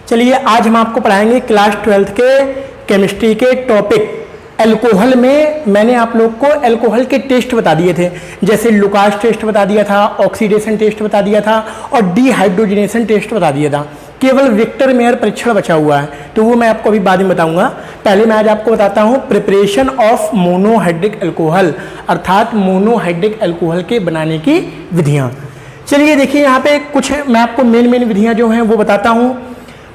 चलिए आज हम आपको पढ़ाएंगे क्लास 12th के केमिस्ट्री के टॉपिक अल्कोहल में। मैंने आप लोग को अल्कोहल के टेस्ट बता दिए थे, जैसे लुकास टेस्ट बता दिया था, ऑक्सीडेशन टेस्ट बता दिया था और डिहाइड्रोजनेशन टेस्ट बता दिया था। केवल विक्टर मेयर परीक्षण बचा हुआ है, तो वो मैं आपको अभी बाद में बताऊंगा। पहले मैं आज आपको बताता हूँ प्रिपरेशन ऑफ मोनोहाइड्रिक अल्कोहल, अर्थात मोनोहाइड्रिक अल्कोहल के बनाने की विधियाँ। चलिए देखिए यहाँ पे कुछ मैं आपको मेन विधियाँ जो हैं वो बताता हूँ।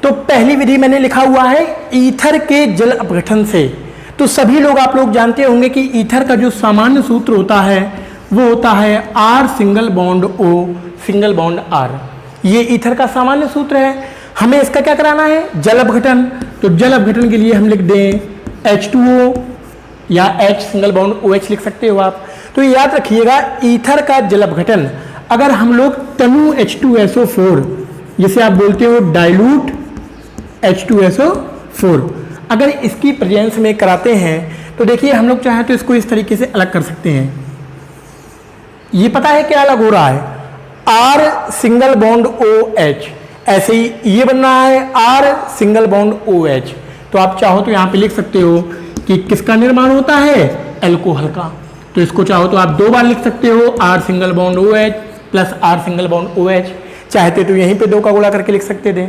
तो पहली विधि मैंने लिखा हुआ है ईथर के जल अपघटन से। तो सभी लोग आप लोग जानते होंगे कि ईथर का जो सामान्य सूत्र होता है वो होता है R single bond O single bond R। ये ईथर का सामान्य सूत्र है। हमें इसका क्या कराना है, जल अपघटन। तो जल अपघटन के लिए हम लिख दें H2O या H सिंगल बॉन्ड OH लिख सकते हो आप। तो याद रखिएगा ईथर का जल अपघटन अगर हम लोग तनु H2SO4 जिसे आप बोलते हो डाइल्यूट H2SO4 अगर इसकी प्रेजेंस में कराते हैं तो देखिए हम लोग चाहें तो इसको इस तरीके से अलग कर सकते हैं। ये पता है क्या अलग हो रहा है, R सिंगल बॉन्ड OH, ऐसे ही ये बन रहा है R सिंगल बॉन्ड OH। तो आप चाहो तो यहाँ पे लिख सकते हो कि किसका निर्माण होता है, अल्कोहल का। तो इसको चाहो तो आप दो बार लिख सकते हो R single bond OH plus R single bond OH। चाहते तो यहीं पे दो का गुणा करके लिख सकते थे।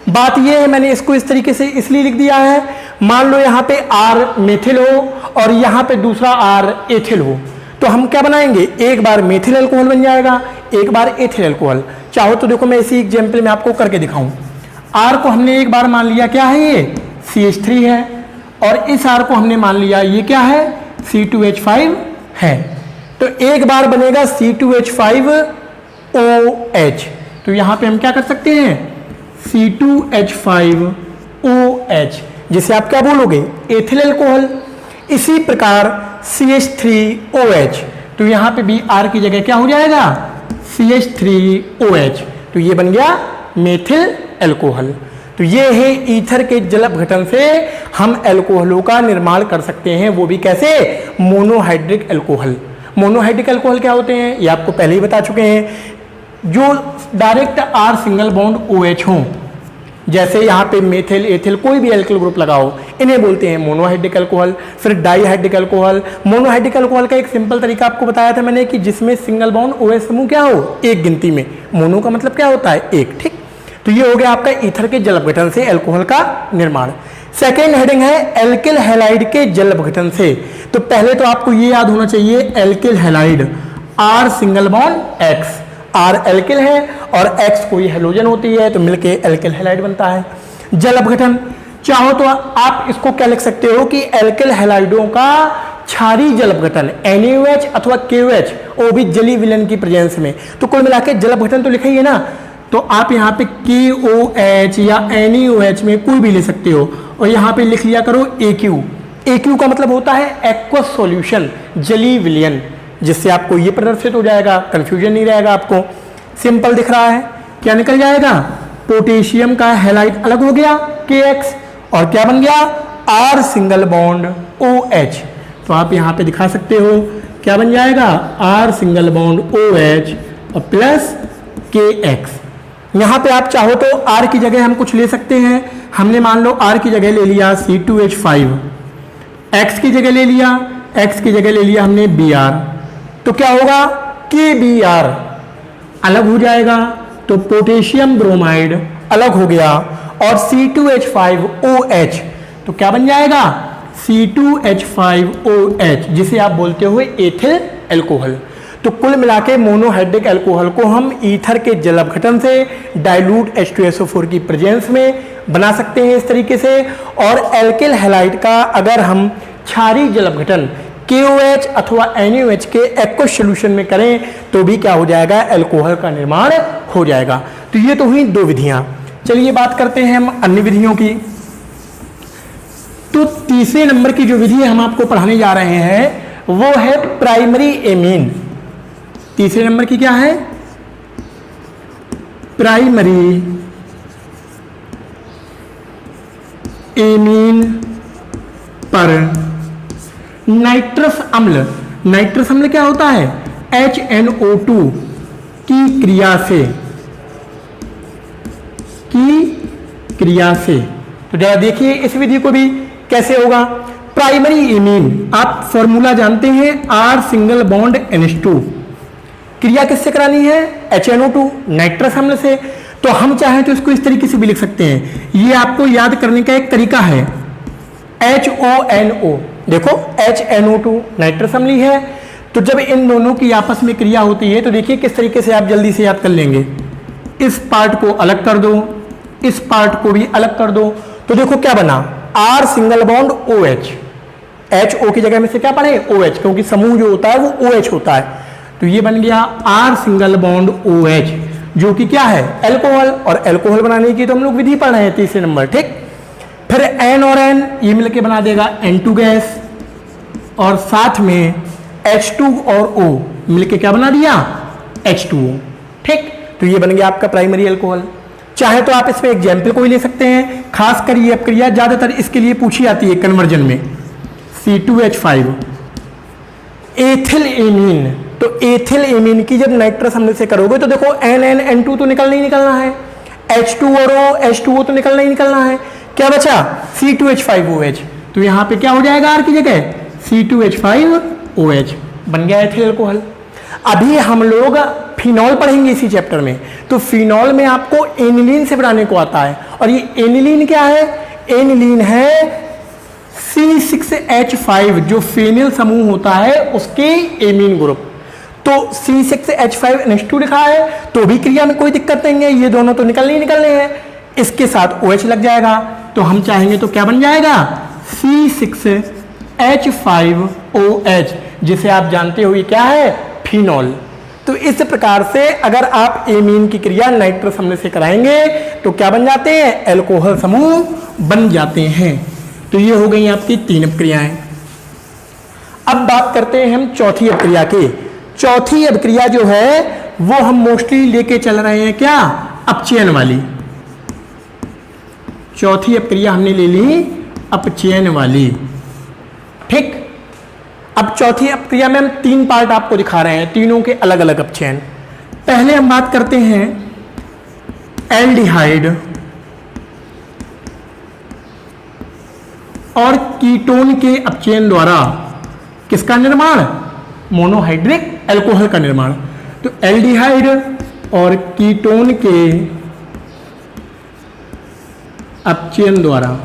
बात यह है मैंने इसको इस तरीके से इसलिए लिख दिया है, मान लो यहाँ पे R मेथिल हो और यहाँ पे दूसरा R एथिल हो, तो हम क्या बनाएंगे, एक बार मेथिल अल्कोहल बन जाएगा, एक बार एथिल अल्कोहल। चाहो तो देखो मैं इसी एग्जाम्पल में आपको करके दिखाऊं। R को हमने एक बार मान लिया क्या है, ये CH3 है, और इस R को हमने मान लिया ये क्या है, C2H5 है। तो एक बार बनेगा C2H5OH। तो यहाँ पे हम क्या कर सकते हैं, C2H5OH, जिसे आप क्या बोलोगे, एथिल अल्कोहल। इसी प्रकार CH3OH, तो यहाँ पे भी R की जगह क्या हो जाएगा, CH3OH। तो ये बन गया मेथिल अल्कोहल। तो ये है ईथर के जल अपघटन से हम अल्कोहलों का निर्माण कर सकते हैं, वो भी कैसे, मोनोहाइड्रिक अल्कोहल। मोनोहाइड्रिक अल्कोहल क्या होते हैं ये आपको पहले ही बता चुके हैं, जो direct R single bond OH हो, जैसे यहाँ पे मेथिल एथिल कोई भी एल्किल ग्रुप लगाओ, इन्हें बोलते हैं मोनोहाइड्रिक अल्कोहल। फिर डाईहाइड्रिक अल्कोहल। मोनोहाइड्रिक अल्कोहल का एक सिंपल तरीका आपको बताया था मैंने कि जिसमें सिंगल बॉन्ड OH समूह क्या हो, एक गिनती में। मोनो का मतलब क्या होता है, एक, ठीक। तो ये हो गया आपका ईथर के जल अपघटन से अल्कोहल का निर्माण। सेकेंड हेडिंग है एल्किल हैलाइड के जल अपघटन से। तो पहले तो आपको ये याद होना चाहिए alkyl halide R single bond X, R alkyl है और X कोई हेलोजन होती है, तो मिलके एल्किल हैलाइड बनता है। जल अपघटन चाहो तो आप इसको क्या लिख सकते हो कि एल्किल हैलाइडों का क्षारीय जल अपघटन NaOH अथवा KOH, वो भी जलीय विलयन की प्रेजेंस में। तो कुल मिला के जल अपघटन तो लिखा ही है ना, तो आप यहाँ पे KOH या NaOH में कोई भी ले सकते हो, और यहाँ पे लिख लिया करो AQ का मतलब होता है एक्वस सॉल्यूशन, जलीय विलयन, जिससे आपको ये प्रदर्शित हो जाएगा, कंफ्यूजन नहीं रहेगा आपको। सिंपल दिख रहा है, क्या निकल जाएगा, पोटेशियम का हैलाइड अलग हो गया KX, और क्या बन गया, R सिंगल बॉन्ड OH। तो आप यहाँ पे दिखा सकते हो क्या बन जाएगा, R सिंगल बॉन्ड OH और प्लस KX। यहाँ पे आप चाहो तो R की जगह हम कुछ ले सकते हैं। हमने मान लो R की जगह ले लिया C2H5, X की जगह ले लिया, X की जगह ले लिया हमने Br, तो क्या होगा, KBr अलग हो जाएगा, तो पोटेशियम ब्रोमाइड अलग हो गया, और C2H5OH तो क्या बन जाएगा, C2H5OH, जिसे आप बोलते हो एथिल अल्कोहल। तो कुल मिला के मोनोहाइड्रिक अल्कोहल को हम ईथर के जल अपघटन से डाइल्यूट H2SO4 की प्रेजेंस में बना सकते हैं इस तरीके से। और एल्किल हैलाइड का अगर हम क्षारीय जल अपघटन KOH अथवा NaOH के एक्वस सॉल्यूशन में करें तो भी क्या हो जाएगा, अल्कोहल का निर्माण हो जाएगा। तो ये तो हुई दो विधियां। चलिए बात करते हैं हम अन्य विधियों की। तो तीसरे नंबर की जो विधि हम आपको पढ़ाने जा रहे हैं वो है प्राइमरी एमीन। तीसरे नंबर की क्या है, प्राइमरी एमीन पर नाइट्रस अम्ल। नाइट्रस अम्ल क्या होता है, HNO2 की क्रिया से क्रिया से। तो जरा देखिए इस विधि को भी कैसे होगा। प्राइमरी इमीन, आप फॉर्मूला जानते हैं, R सिंगल बॉन्ड NH2। क्रिया किससे करानी है? HNO2 नाइट्रस अम्ल से। तो हम चाहें तो इसको इस तरीके से भी लिख सकते हैं, ये आपको याद करने का एक तरीका है, HONO। देखो HNO2 नाइट्रस अम्ल है। तो जब इन दोनों की आपस में क्रिया होती है तो देखिए किस तरीके से आप जल्दी से याद कर लेंगे। इस पार्ट को अलग कर दो, इस पार्ट को भी अलग कर दो, तो देखो क्या बना, R single bond OH। HO की जगह में से क्या पढ़े? OH, क्योंकि समूह जो होता है वो OH होता है। तो ये बन गया R सिंगल बॉन्ड OH, जो कि क्या है? एल्कोहल। और एल्कोहल बनाने की तो हम लोग विधि पढ़ रहे हैं, तीसरे नंबर, ठीक। फिर N और N ये मिलके बना देगा N2 गैस, और साथ में H2 और O मिलके क्या बना दिया? H2O, ठीक। तो ये बन गया आपका प्राइमरी एल्कोहल। चाहे तो आप इसमें एग्जाम्पल को ही ले सकते हैं, खासकर ये प्रक्रिया ज्यादातर इसके लिए पूछी जाती है कन्वर्जन में। C2H5 ethyl amine. तो एथिल एमीन की जब नाइट्रस अम्ल से करोगे तो देखो NN2 तो निकलना ही निकलना है, H2 और H2O तो निकलना ही निकलना है। क्या बचा? C2H5OH। तो यहां पे क्या हो जाएगा R की जगह? C2H5OH बन गया एथिल अल्कोहल। अभी हम लोग फिनॉल पढ़ेंगे इसी चैप्टर में। तो फिनॉल में आपको एनिलीन से बनाने को आता है, और ये एनिलीन क्या है? एनिलीन है C6H5, जो फेनिल समूह होता है उसके एमीन ग्रुप। तो C6H5NH2 लिखा है तो भी क्रिया में कोई दिक्कत नहीं है, ये दोनों तो निकलने ही निकलने हैं, इसके साथ OH लग जाएगा। तो हम चाहेंगे तो क्या बन जाएगा? C6H5OH, जिसे आप जानते हो ये क्या है? फिनॉल। तो इस प्रकार से अगर आप एमीन की क्रिया नाइट्रस अम्ल से कराएंगे तो क्या बन जाते हैं? एल्कोहल समूह बन जाते हैं। तो ये हो गई आपकी 3 अपक्रियाएं। अब बात करते हैं हम चौथी अपक्रिया की। चौथी अपक्रिया जो है वो हम मोस्टली लेके चल रहे हैं क्या? अपचयन वाली। चौथी अपक्रिया हमने ले ली अपचयन वाली, ठीक। अब चौथी अपक्रिया में हम 3 पार्ट आपको दिखा रहे हैं, तीनों के अलग अलग अपचयन। पहले हम बात करते हैं एल्डिहाइड और कीटोन के अपचयन द्वारा किसका निर्माण? मोनोहाइड्रिक एल्कोहल का निर्माण। तो एल्डिहाइड और कीटोन के अपचयन द्वारा,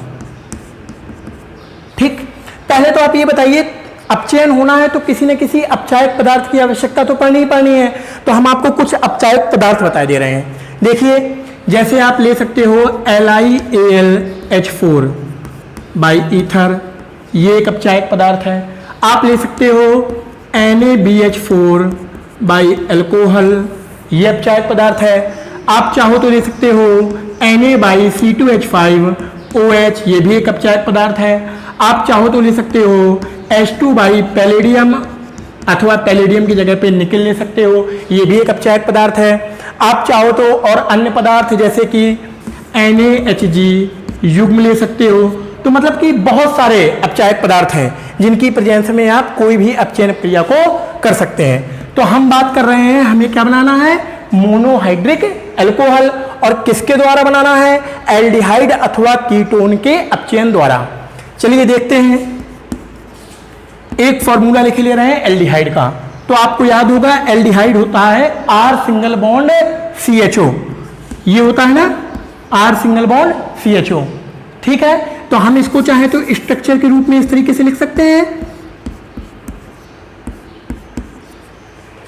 ठीक। पहले तो आप ये बताइए, अपचयन होना है तो किसी न किसी अपचायक पदार्थ की आवश्यकता तो पड़नी ही पड़नी है। तो हम आपको कुछ अपचायक पदार्थ बता दे रहे हैं। देखिए, जैसे आप ले सकते हो LiAlH4 बाई ईथर, ये एक अपचायक पदार्थ है। आप ले सकते हो NaBH4 बाई एल्कोहल, ये अपचायक पदार्थ है। आप चाहो तो ले सकते हो Na बाई C2H5OH, ये भी एक अपचायक पदार्थ है। आप चाहो तो ले सकते हो H2 बाई पैलेडियम, अथवा पैलेडियम की जगह पे निकल ले सकते हो, ये भी एक अपचायक पदार्थ है। आप चाहो तो और अन्य पदार्थ जैसे कि NaHG युग्म ले सकते हो। तो मतलब कि बहुत सारे अपचायक पदार्थ हैं जिनकी प्रेजेंस में आप कोई भी अपचयन क्रिया को कर सकते हैं। तो हम बात कर रहे हैं, हमें क्या बनाना है? Monohydric alcohol. और किसके द्वारा बनाना है? एल्डिहाइड अथवा कीटोन के अपचयन द्वारा। चलिए देखते हैं। एक फॉर्मूला लिख ले रहे हैं एल्डिहाइड का। तो आपको याद होगा एल्डिहाइड होता है R सिंगल बॉन्ड CHO, ये होता है ना R सिंगल बॉन्ड CHO, ठीक है। तो हम इसको चाहे तो स्ट्रक्चर के रूप में इस तरीके से लिख सकते हैं।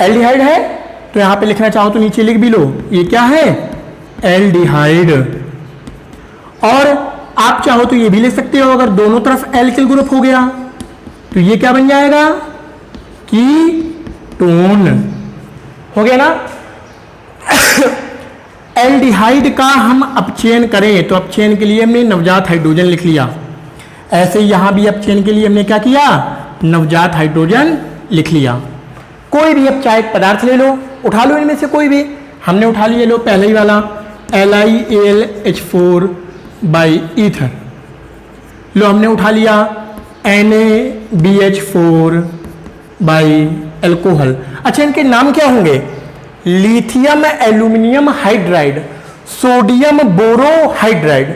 एल्डिहाइड है तो यहां पे लिखना चाहो तो नीचे लिख भी लो, ये क्या है? एल्डिहाइड। और आप चाहो तो ये भी लिख सकते हो, अगर दोनों तरफ एल्किल ग्रुप हो गया तो ये क्या बन जाएगा? कीटोन हो गया ना। एल्डिहाइड का हम अपचयन करें तो अपचयन के लिए हमने नवजात हाइड्रोजन लिख लिया। ऐसे यहां भी अपचयन के लिए हमने क्या किया? नवजात हाइड्रोजन लिख लिया। कोई भी अपचायक पदार्थ ले लो, उठा लो इनमें से कोई भी। हमने उठा लिया, लो पहले ही वाला LiAlH4 बाई ईथर। लो हमने उठा लिया NaBH4 बाई एल्कोहल। अच्छा, इनके नाम क्या होंगे? Lithium aluminium hydride, sodium borohydride.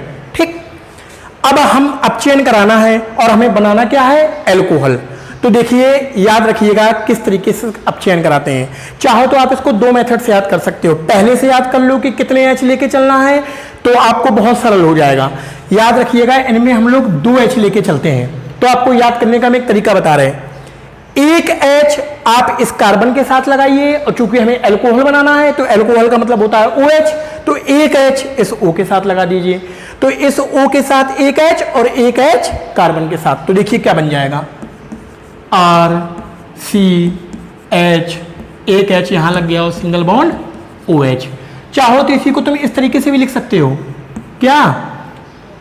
अब हम अपचयन कराना है और हमें बनाना क्या है, एल्कोहल। तो देखिए याद रखिएगा किस तरीके से अपचयन कराते हैं। चाहो तो आप इसको 2 मेथड से याद कर सकते हो। पहले से याद कर लो कि कितने एच लेके चलना है, तो आपको बहुत सरल हो जाएगा। याद रखिएगा इनमें हम लोग 2 एच लेके चलते हैं। तो आपको याद करने का हम एक तरीका बता रहे हैं। 1 एच आप इस कार्बन के साथ लगाइए, और चूंकि हमें एल्कोहल बनाना है तो एल्कोहल का मतलब होता है OH, तो 1 एच इस O के साथ लगा दीजिए। तो इस O के साथ 1 एच और 1 एच कार्बन के साथ, तो देखिए क्या बन जाएगा, RCH, 1 एच यहां लग गया और सिंगल बॉन्ड OH। चाहो तो इसी को तुम इस तरीके से भी लिख सकते हो, क्या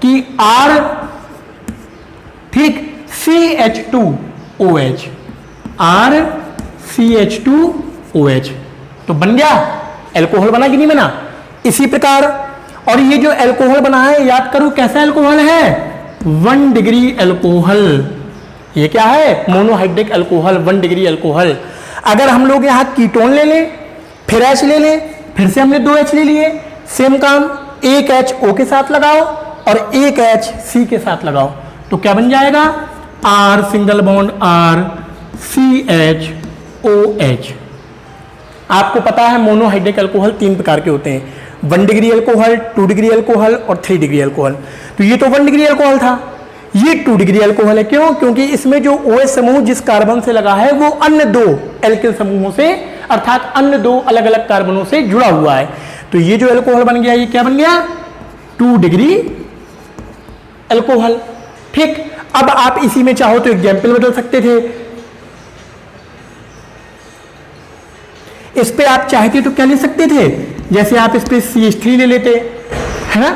कि R ठीक CH2OH, RCH2OH, तो बन गया एल्कोहल, बना कि नहीं बना। इसी प्रकार, और ये जो एल्कोहल बना है याद करो कैसा एल्कोहल है, 1 डिग्री एल्कोहल। ये क्या है, मोनोहाइड्रिक एल्कोहल, 1 डिग्री एल्कोहल। अगर हम लोग यहाँ कीटोन ले लें, फिर H ले लें, फिर से हमने 2 H ले लिए, सेम काम, 1 H O के साथ लगाओ और 1 H C के साथ लगाओ, तो क्या बन जाएगा, R single bond R CHOH। आपको पता है मोनोहाइड्रिक एल्कोहल 3 प्रकार के होते हैं, 1 डिग्री एल्कोहल, 2 डिग्री एल्कोहल और 3 डिग्री एल्कोहल। तो ये तो 1 डिग्री एल्कोहल था, ये 2 डिग्री एल्कोहल है। क्यों, क्योंकि इसमें जो OH समूह जिस कार्बन से लगा है वो अन्य 2 एल्किल समूहों से, अर्थात अन्य 2 अलग अलग कार्बनों से जुड़ा हुआ है। तो ये जो एल्कोहल बन गया, ये क्या बन गया, 2 डिग्री एल्कोहल। ठीक, अब आप इसी में चाहो तो एग्जाम्पल बदल सकते थे। इस पे आप चाहते तो क्या ले सकते थे, जैसे आप इस पे CH3 ले लेते, है ना।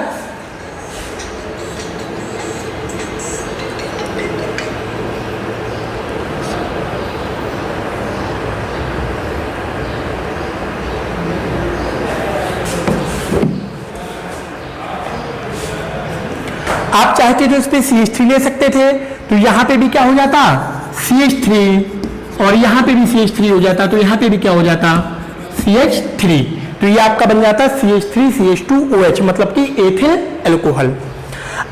आप चाहते तो इस पे CH3 ले सकते थे, तो यहां पे भी क्या हो जाता, CH3, और यहां पे भी CH3 हो जाता, तो यहां पे भी क्या हो जाता, CH3। तो ये आपका बन जाता CH3 CH2OH, मतलब कि एथिल एल्कोहल।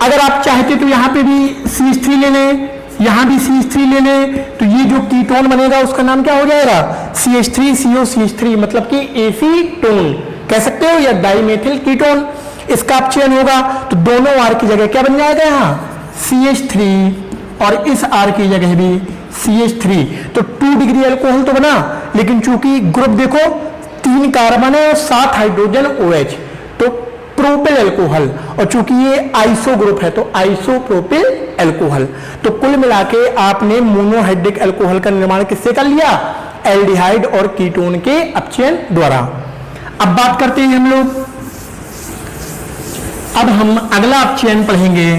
अगर आप चाहते तो यहां पे भी CH3 ले लें, यहां भी CH3 ले लें, तो ये जो कीटोन बनेगा उसका नाम क्या हो जाएगा, CH3COCH3, मतलब कि एसीटोन कह सकते हो, या डाइमेथिल कीटोन। इसका अपचयन होगा तो दोनों R की जगह क्या बन जाएगा, यहाँ CH3, और इस R की जगह भी CH3। तो 2 डिग्री एल्कोहल तो बना, लेकिन चूंकि ग्रुप देखो 3 कार्बन है और 7 हाइड्रोजन OH, तो प्रोपिल एल्कोहल, और चूंकि ये आइसो ग्रुप है तो आइसोप्रोपिल एल्कोहल। तो कुल मिलाके आपने मोनोहाइड्रिक एल्कोहल का निर्माण किससे कर लिया, एल्डिहाइड और कीटोन के अपचयन द्वारा। अब बात करते हैं हम लोग, अब हम अगला अपचयन पढ़ेंगे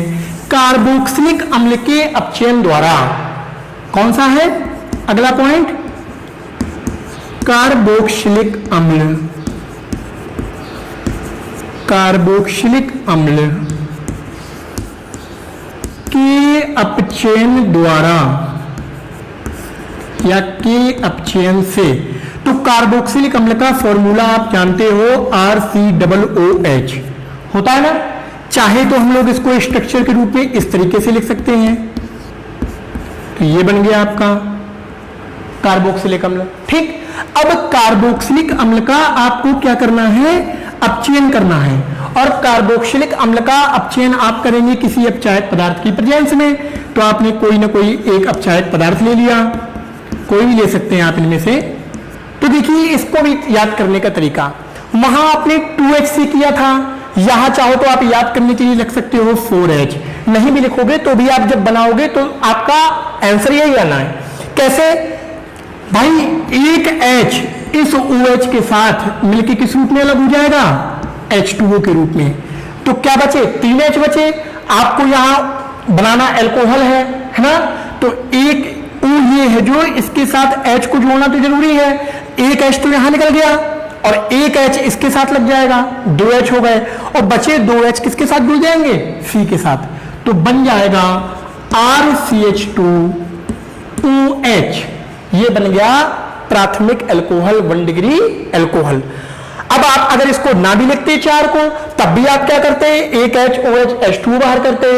कार्बोक्सिलिक अम्ल के अपचयन द्वारा। कौन सा है अगला पॉइंट, कार्बोक्सिलिक अम्ल, कार्बोक्सिलिक अम्ल के अपचयन द्वारा या के अपचयन से। तो कार्बोक्सिलिक अम्ल का फॉर्मूला आप जानते हो, RCOOH होता है ना। चाहे तो हम लोग इसको स्ट्रक्चर के रूप में इस तरीके से लिख सकते हैं, तो ये बन गया आपका कार्बोक्सिलिक अम्ल। ठीक, अब कार्बोक्सिलिक अम्ल का आपको क्या करना है, अपचयन करना है। और कार्बोक्सिलिक अम्ल का अपचयन आप करेंगे किसी अपचायक पदार्थ की प्रेजेंस में। तो आपने कोई ना कोई एक अपचायक पदार्थ ले लिया, कोई भी ले सकते हैं आप इनमें से। तो देखिए इसको भी याद करने का तरीका, वहां आपने 2H से किया था, यहां चाहो तो आप याद करने के लिए लिख सकते हो 4H। नहीं भी लिखोगे तो भी आप जब बनाओगे तो आपका आंसर यही आना है। कैसे भाई, 1 H इस OH के साथ मिलकर किस रूप में अलग हो जाएगा, H2O के रूप में। तो क्या बचे, 3H बचे। आपको यहां बनाना एल्कोहल है ना, तो एक O ये है जो इसके साथ H को जोड़ना तो जरूरी है। 1 H तो यहां निकल गया और 1 H इसके साथ लग जाएगा, 2 H हो गए, और बचे 2 H किसके साथ जुड़ जाएंगे, C के साथ। तो बन जाएगा RCH2OH। ये बन गया प्राथमिक एल्कोहल, 1 डिग्री एल्कोहल। अब आप अगर इसको ना भी लिखते 4 को, तब भी आप क्या करते, 1 H OH H2 बाहर करते,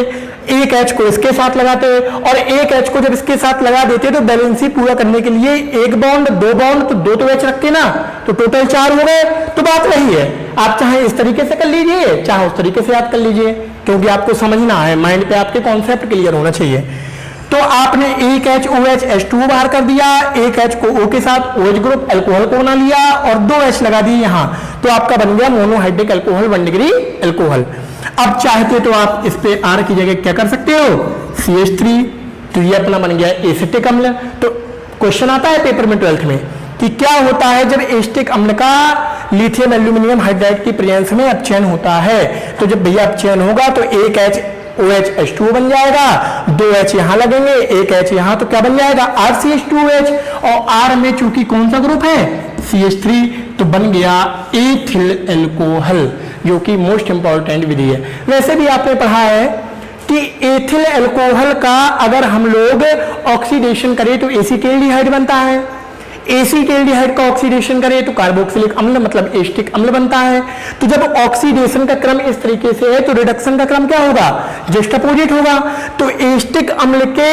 एक H को इसके साथ लगाते और एक H को जब इसके साथ लगा देते तो बैलेंसी पूरा करने के लिए एक बॉन्ड, दो बॉन्ड, तो दो तो H रखते ना, तो टोटल 4 हो गए। तो बात वही है, आप चाहे इस तरीके से कर लीजिए चाहे उस तरीके से याद कर लीजिए, क्योंकि आपको समझना है, माइंड पे आपके कॉन्सेप्ट क्लियर होना चाहिए। तो आपने एक HOH H2O बाहर कर दिया, एक H को O के साथ OH ग्रुप अल्कोहल को बना लिया और दो H लगा दिए यहां, तो आपका बन गया मोनोहाइड्रिक अल्कोहल 1 डिग्री अल्कोहल। अब चाहते तो आप इस पे R की जगह क्या कर सकते हो, CH3, तो ये अपना बन गया एसिटिक अम्ल। तो क्वेश्चन आता है पेपर में 12th में कि क्या होता है जब एसिटिक अम्ल का लिथियम एल्यूमिनियम हाइड्राइड की प्रेजेंस में अपचयन होता है। तो जब भैया अपचयन होगा तो एक HOH H2O बन जाएगा, दो H यहां लगेंगे, एक H यहां, तो क्या बन जाएगा RCH2OH, और R में चूंकि कौन सा ग्रुप है CH3, तो बन गया एथिल एल्कोहल, जो कि मोस्ट इंपॉर्टेंट विधि है। वैसे भी आपने पढ़ा है कि एथिल एल्कोहल का अगर हम लोग ऑक्सीडेशन करें तो एसीटेल्डिहाइड बनता है, एसीटेल्डिहाइड का ऑक्सीडेशन करें तो कार्बोक्सिलिक अम्ल मतलब एस्टिक अम्ल बनता है। तो जब ऑक्सीडेशन का क्रम इस तरीके से है तो रिडक्शन का क्रम क्या होगा, जस्ट अपोजिट होगा। तो एस्टिक अम्ल के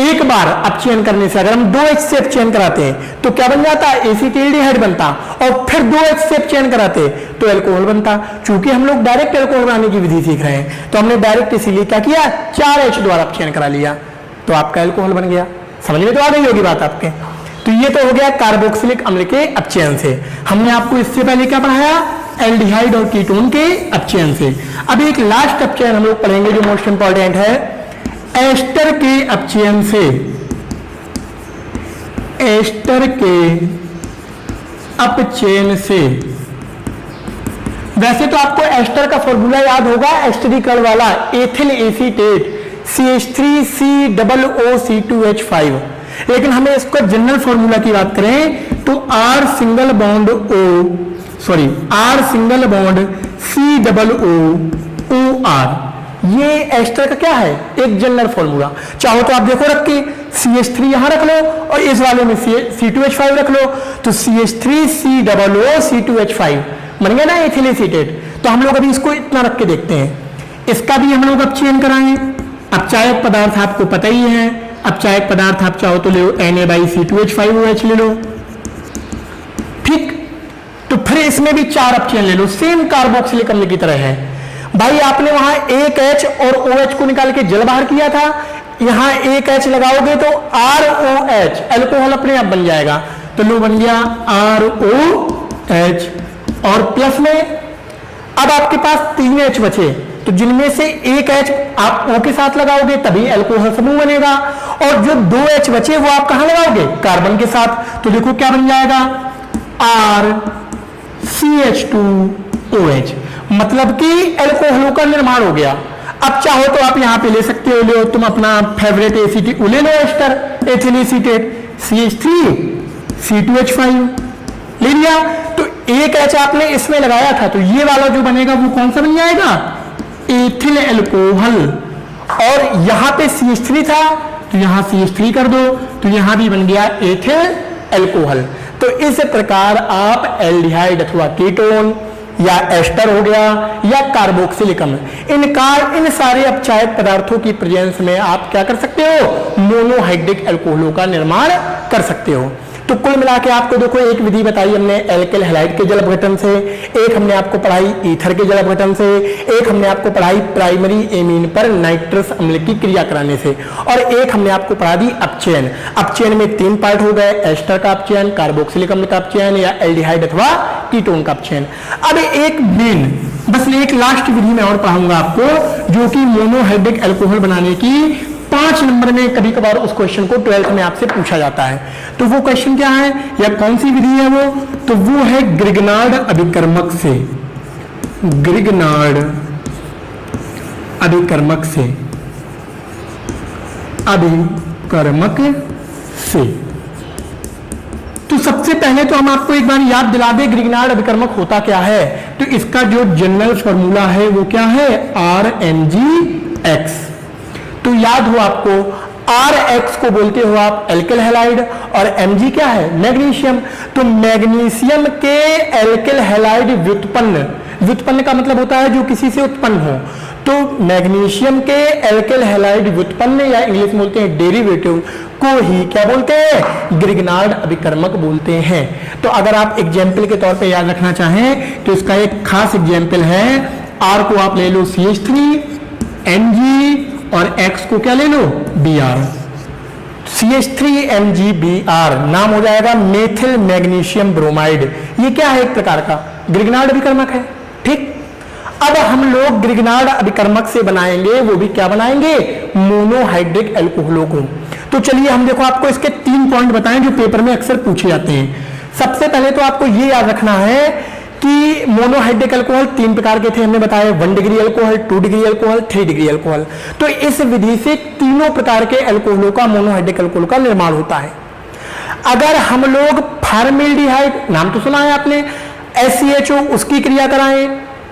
एक बार अपचयन करने से अगर हम 2H से अपचयन कराते हैं तो क्या बन जाता है, एसीटेल्डिहाइड बनता, और फिर 2H से अपचयन कराते तो अल्कोहल बनता। चूंकि हम लोग डायरेक्ट अल्कोहल बनाने की विधि सीख रहे हैं तो हमने डायरेक्ट इसीलिए क्या किया, 4H द्वारा अपचयन करा लिया, तो आपका अल्कोहल बन गया। समझ में तो आ गई होगी बात आपके। तो ये तो हो गया कार्बोक्सिलिक अम्ल के अपचयन से। हमने आपको इससे पहले क्या पढ़ाया, एल्डिहाइड और कीटोन के अपचयन से। अब एक लास्ट अपचयन हम लोग पढ़ेंगे जो मोस्ट इंपॉर्टेंट है, एस्टर के अपचयन से। एस्टर के अपचयन से, वैसे तो आपको एस्टर का फॉर्मूला याद होगा, एस्टरिकल वाला, एथिल एसीटेट CH3COOC2H5, लेकिन हमें इसका जनरल फॉर्मूला की बात करें तो R सिंगल बॉन्ड COOOR, ये एस्टर का क्या है, एक जनरल फॉर्मूला। चाहो तो आप देखो रख के CH3 यहां रख लो और इस वाले में C2H5 रख लो, तो CH3COOC2H5 बन गया ना एथिल एसीटेट। तो हम लोग अभी इसको इतना रख के देखते हैं, इसका भी हम लोग अपचयन कराएं। अब चायक पदार्थ आपको पता ही है, अब चायक पदार्थ आप चाहो तो ले लो Na/C2H5OH ले लो, ठीक। तो फिर इसमें भी 4 अपचयन ले लो, सेम कार्बोक्सिलिक अम्ल की तरह है। भाई आपने वहां एक H और OH को निकाल के जल बाहर किया था, यहां एक H लगाओगे तो ROH अल्कोहल अपने आप बन जाएगा, तो लो बन गया ROH, और प्लस में अब आपके पास 3 H बचे, तो जिनमें से एक H आप O के साथ लगाओगे तभी अल्कोहल समूह बनेगा, और जो 2 H बचे वो आप कहां लगाओगे, कार्बन के साथ। तो देखो क्या बन जाएगा, RCH2OH, मतलब कि अल्कोहलों का निर्माण हो गया। अब चाहो तो आप यहां पे ले सकते हो, ले तुम अपना फेवरेट एसिटिक ले लो, एस्टर एथिल एसीटेट CH3C2H5 ले लिया। तो एक H आपने इसमें लगाया था, तो ये वाला जो बनेगा वो कौन सा बन जाएगा, एथिल अल्कोहल। और यहां पे CH3 था तो यहां CH3 कर दो, तो यहां भी बन गया एथिल अल्कोहल। तो इस प्रकार आप एल्डिहाइड अथवा कीटोन या एस्टर हो गया या कार्बोक्सिलिक अम्ल, इन सारे अपचायक पदार्थों की प्रेजेंस में आप क्या कर सकते हो, मोनोहाइड्रिक अल्कोहलों का निर्माण कर सकते हो। तो कुल मिला के आपको देखो एक विधि बताई हमने एल्किल हैलाइड के जल अपघटन से, एक हमने आपको पढ़ाई ईथर के जल अपघटन से, एक हमने आपको पढ़ाई प्राइमरी एमीन पर नाइट्रस अम्ल की क्रिया कराने से, और एक हमने आपको पढ़ा दी अपचयन। अपचयन में 3 पार्ट हो गए, एस्टर का अपचयन, कार्बोक्सिलिक अम्ल का अपचयन या एल्डिहाइड अथवा कीटोन का अपचयन। अब एक मेन बस एक लास्ट विधि में और पढ़ाऊंगा आपको, जो कि मोनोहाइड्रिक अल्कोहल बनाने की 5 नंबर में कभी कभार उस क्वेश्चन को 12th में आपसे पूछा जाता है। तो वो क्वेश्चन क्या है या कौन सी विधि है वो, तो वो है ग्रिग्नार्ड अभिकर्मक से। ग्रिग्नार्ड अभिकर्मक से, अभिकर्मक से। तो सबसे पहले तो हम आपको एक बार याद दिला दें ग्रिग्नार्ड अभिकर्मक होता क्या है। तो इसका जो जनरल फॉर्मूला है वो क्या है, RMgX। तो याद हो आपको, RX को बोलते हो आप एल्किल हैलाइड और Mg क्या है, मैग्नीशियम। तो मैग्नीशियम के एल्किल हैलाइड व्युत्पन्न व्युत्पन्न का मतलब होता है जो किसी से उत्पन्न हो। तो मैग्नीशियम के एल्किल हैलाइड व्युत्पन्न या इंग्लिश में बोलते हैं डेरिवेटिव को ही क्या बोलते हैं, ग्रिग्नार्ड अभिकर्मक बोलते हैं। तो अगर आप एग्जाम्पल के तौर पे याद रखना चाहें तो इसका एक खास एग्जाम्पल है, R को आप ले लो CH3 Mg और X को क्या ले लो Br। CH3MgBr नाम हो जाएगा मेथिल मैग्नीशियम ब्रोमाइड। ये क्या है, एक प्रकार का ग्रिग्नार्ड अभिकर्मक है। ठीक, अब हम लोग ग्रिग्नार्ड अभिकर्मक से बनाएंगे, वो भी क्या बनाएंगे, मोनोहाइड्रिक एल्कोहलों को। तो चलिए हम देखो आपको इसके 3 पॉइंट बताएं जो पेपर में अक्सर पूछे जाते हैं। सबसे पहले तो आपको ये याद रखना है कि मोनोहाइड्रिक अल्कोहल 3 प्रकार के थे, हमने बताया 1 degree alcohol, 2 degree alcohol, 3 degree alcohol. तो इस विधि से तीनों प्रकार के अल्कोहलों का, मोनोहाइड्रिक अल्कोहल का निर्माण होता है। अगर हम लोग फॉर्मेल्डिहाइड, नाम तो सुना है आपने, SCHO, उसकी क्रिया कराएं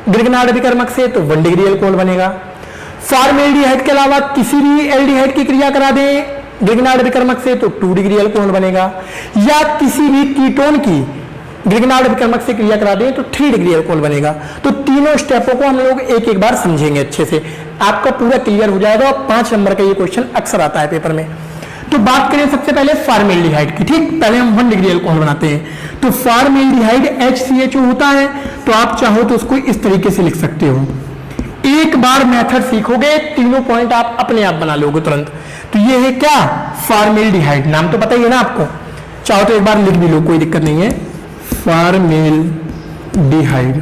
ग्रिग्नार्ड अभिकर्मक से तो 1 डिग्री अल्कोहल बनेगा। फॉर्मेल्डिहाइड के अलावा किसी भी एल्डिहाइड की क्रिया करा दें ग्रिग्नार्ड अभिकर्मक से तो 2 डिग्री अल्कोहल बनेगा, या किसी भी कीटोन की ग्रिग्नार्ड अभिकर्मक से क्रिया करा दें तो 3 डिग्री अल्कोहल बनेगा। तो तीनों स्टेपों को हम लोग एक एक बार समझेंगे अच्छे से, आपका पूरा क्लियर हो जाएगा। और 5 नंबर का ये क्वेश्चन अक्सर आता है पेपर में। तो बात करें सबसे पहले फॉर्मेल्डिहाइड की। ठीक, पहले हम 1 डिग्री अल्कोहल बनाते हैं। तो फॉर्मेल्डिहाइड HCHO होता है, तो आप चाहो तो उसको इस तरीके से लिख सकते हो। एक बार मेथड सीखोगे तीनों पॉइंट आप अपने आप बना लोगे तुरंत। तो ये है क्या, फॉर्मेल्डिहाइड, नाम तो पता ही है ना आपको, चाहो तो एक बार लिख भी लो, कोई दिक्कत नहीं है, फॉर्मेल्डिहाइड।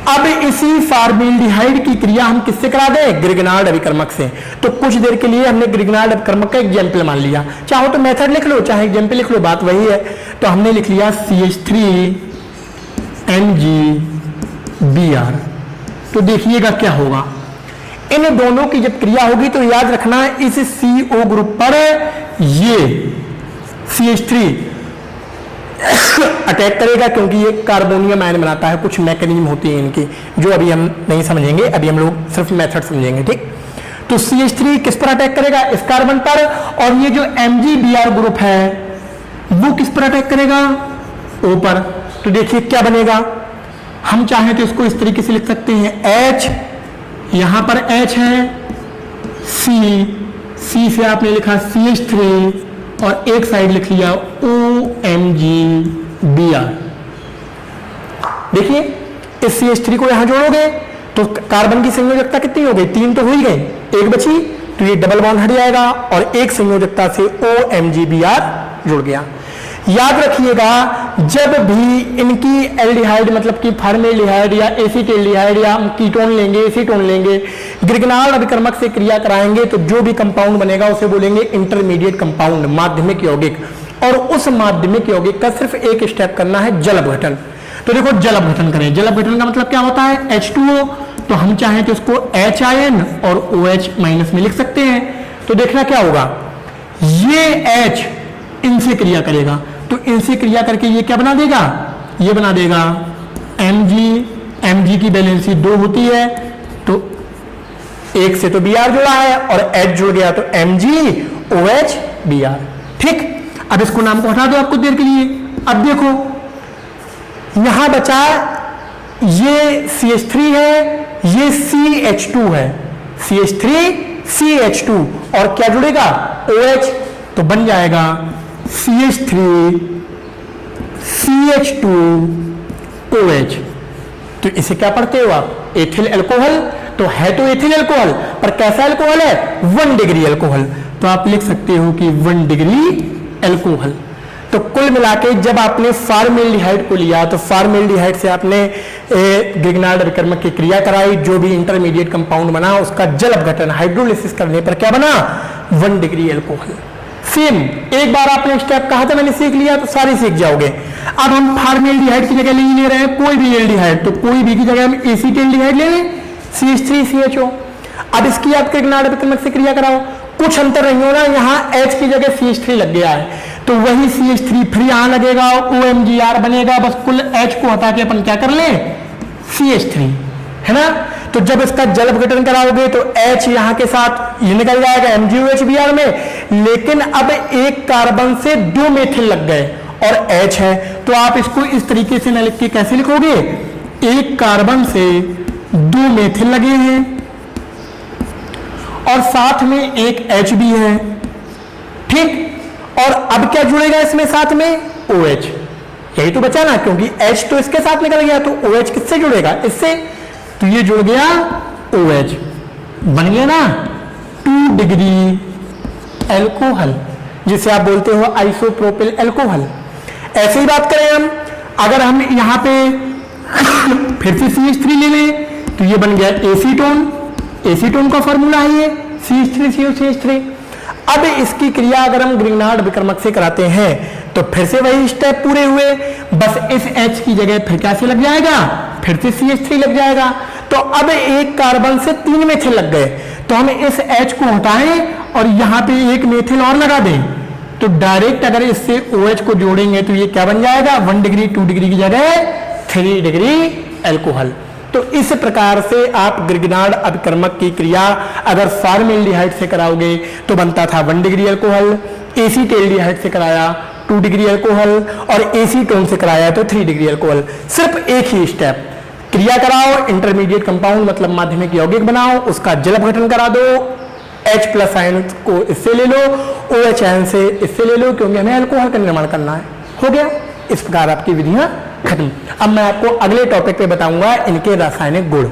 अब इसी फॉर्मेल्डिहाइड की क्रिया हम किससे करा दें, ग्रिग्नार्ड अभिकर्मक से। तो कुछ देर के लिए हमने ग्रिग्नार्ड अभिकर्मक का एग्जाम्पल मान लिया, चाहो तो मेथड लिख लो चाहे एग्जाम्पल लिख लो, बात वही है। तो हमने लिख लिया CH3MgBr। तो देखिएगा क्या होगा, इन दोनों की जब क्रिया होगी तो याद रखना इस CO ग्रुप पर ये CH3 अटैक करेगा, क्योंकि ये कार्बोनियम आयन बनाता है। कुछ मैकेनिज्म होती है इनकी जो अभी हम नहीं समझेंगे, अभी हम लोग सिर्फ मेथड समझेंगे। ठीक, तो CH3 किस पर अटैक करेगा, इस कार्बन पर, और ये जो MgBr ग्रुप है वो किस पर अटैक करेगा, O पर। तो देखिए क्या बनेगा, हम चाहें तो इसको इस तरीके से लिख सकते हैं, H, यहां पर H है, C से आपने लिखा CH3 और एक साइड लिख लिया OMgBr। देखिए इस CH3 को यहां जोड़ोगे तो कार्बन की संयोजकता कितनी हो गई, 3 तो हो ही गई, एक बची, तो ये डबल बॉन्ड हट जाएगा और एक संयोजकता से OMgBr जुड़ गया। याद रखिएगा जब भी इनकी एल्डिहाइड मतलब कि फॉर्मेल्डिहाइड या एसीटल्डिहाइड या हम कीटोन लेंगे, एसीटोन लेंगे, ग्रिग्नार्ड अभिकर्मक से क्रिया कराएंगे तो जो भी कंपाउंड बनेगा उसे बोलेंगे इंटरमीडिएट कंपाउंड, माध्यमिक यौगिक। और उस माध्यमिक यौगिक का सिर्फ एक स्टेप करना है, जल अपघटन। तो देखो जल अपघटन करें, जल अपघटन का मतलब क्या होता है, H2O। तो हम चाहें तो इसको H आयन और OH माइनस में लिख सकते हैं। तो देखना क्या होगा, ये H इनसे क्रिया करेगा तो इनसे क्रिया करके ये क्या बना देगा, ये बना देगा Mg की वैलेंसी 2 होती है, तो एक से तो Br जुड़ा है और H जुड़ गया तो MgOH Br। ठीक, अब इसको नाम को हटा दो आप कुछ देर के लिए। अब देखो यहां बचा ये CH3 है, ये CH2 है, CH3 CH2 और क्या जुड़ेगा OH, तो बन जाएगा CH3 CH2 OH। तो इसे क्या पढ़ते हो आप, एथिल अल्कोहल। तो है तो एथिल अल्कोहल पर कैसा अल्कोहल है, 1 डिग्री अल्कोहल। तो आप लिख सकते हो कि 1 डिग्री अल्कोहल। तो कुल मिलाके जब आपने फॉर्मेल्डिहाइड को लिया तो फॉर्मेल्डिहाइड से आपने ग्रिग्नार्ड अभिकर्मक की क्रिया कराई, जो भी इंटरमीडिएट कंपाउंड बना उसका जल अपघटन हाइड्रोलिसिस करने पर क्या बना, 1 डिग्री अल्कोहल। सेम एक बार आपने स्टेप कहा था, मैंने सीख लिया तो सारी सीख जाओगे। अब हम फॉर्मेल्डिहाइड की जगह नहीं ले रहे हैं कोई भी एल्डिहाइड, तो कोई भी की जगह हम एसीटल्डिहाइड ले लें, CH3CHO। अब इसकी आप ग्रिग्नार्ड अभिकर्मक से क्रिया कराओ, कुछ अंतर नहीं होना, यहाँ H की जगह CH3 लग गया है तो वही CH3 फिर यहां लगेगा, OMgR बनेगा, बस कुल H को हटा के अपन क्या कर ले, CH3, है ना। तो जब इसका जल अपघटन कराओगे तो H यहां के साथ ये निकल जाएगा MgOH में, लेकिन अब एक कार्बन से 2 मेथिल लग गए और H है, तो आप इसको इस तरीके से न लिख के कैसे लिखोगे, एक कार्बन से 2 मेथिल लगे हैं और साथ में एक H भी है, ठीक। और अब क्या जुड़ेगा इसमें साथ में? OH। यही तो बचा ना, क्योंकि H तो इसके साथ निकल गया, तो OH किससे जुड़ेगा? इससे। तो ये जुड़ गया OH, बन गया ना 2 डिग्री एल्कोहल, जिसे आप बोलते हो आइसोप्रोपिल एल्कोहल। ऐसे ही बात करें हम, अगर हम यहां पे फिर से CH3 ले लें तो ये बन गया एसीटोन। एसीटोन का फॉर्मूला है ये CH3COCH3। अब इसकी क्रिया अगर हम ग्रिग्नार्ड विक्रमक से कराते हैं तो फिर से वही स्टेप पूरे हुए, बस इस H की जगह फिर क्या से लग जाएगा? फिर से CH3 लग जाएगा। तो अब एक कार्बन से 3 मेथिल लग गए, तो हम इस H को हटाएं और यहां पे एक मेथिल और लगा दें, तो डायरेक्ट अगर इससे OH को जोड़ेंगे तो ये क्या बन जाएगा? 1 डिग्री 2 डिग्री की जगह 3 डिग्री एल्कोहल। तो इस प्रकार से आप ग्रिग्नार्ड अभिकर्मक की क्रिया अगर फॉर्मेल्डिहाइड से कराओगे तो बनता था 1 डिग्री अल्कोहल, एसीटेल्डिहाइड से कराया 2 डिग्री अल्कोहल और एसीटोन से कराया तो 3 डिग्री अल्कोहल। सिर्फ एक ही स्टेप, क्रिया कराओ, इंटरमीडिएट कंपाउंड मतलब माध्यमिक यौगिक बनाओ, उसका जल अपघटन करा दो, H+ आयन को इससे ले लो, OH आयन से इससे ले लो, क्योंकि हमें अल्कोहल का निर्माण करना है। हो गया, इस प्रकार आपकी विधियां खत्म। अब मैं आपको अगले टॉपिक पे बताऊंगा इनके रासायनिक गुण।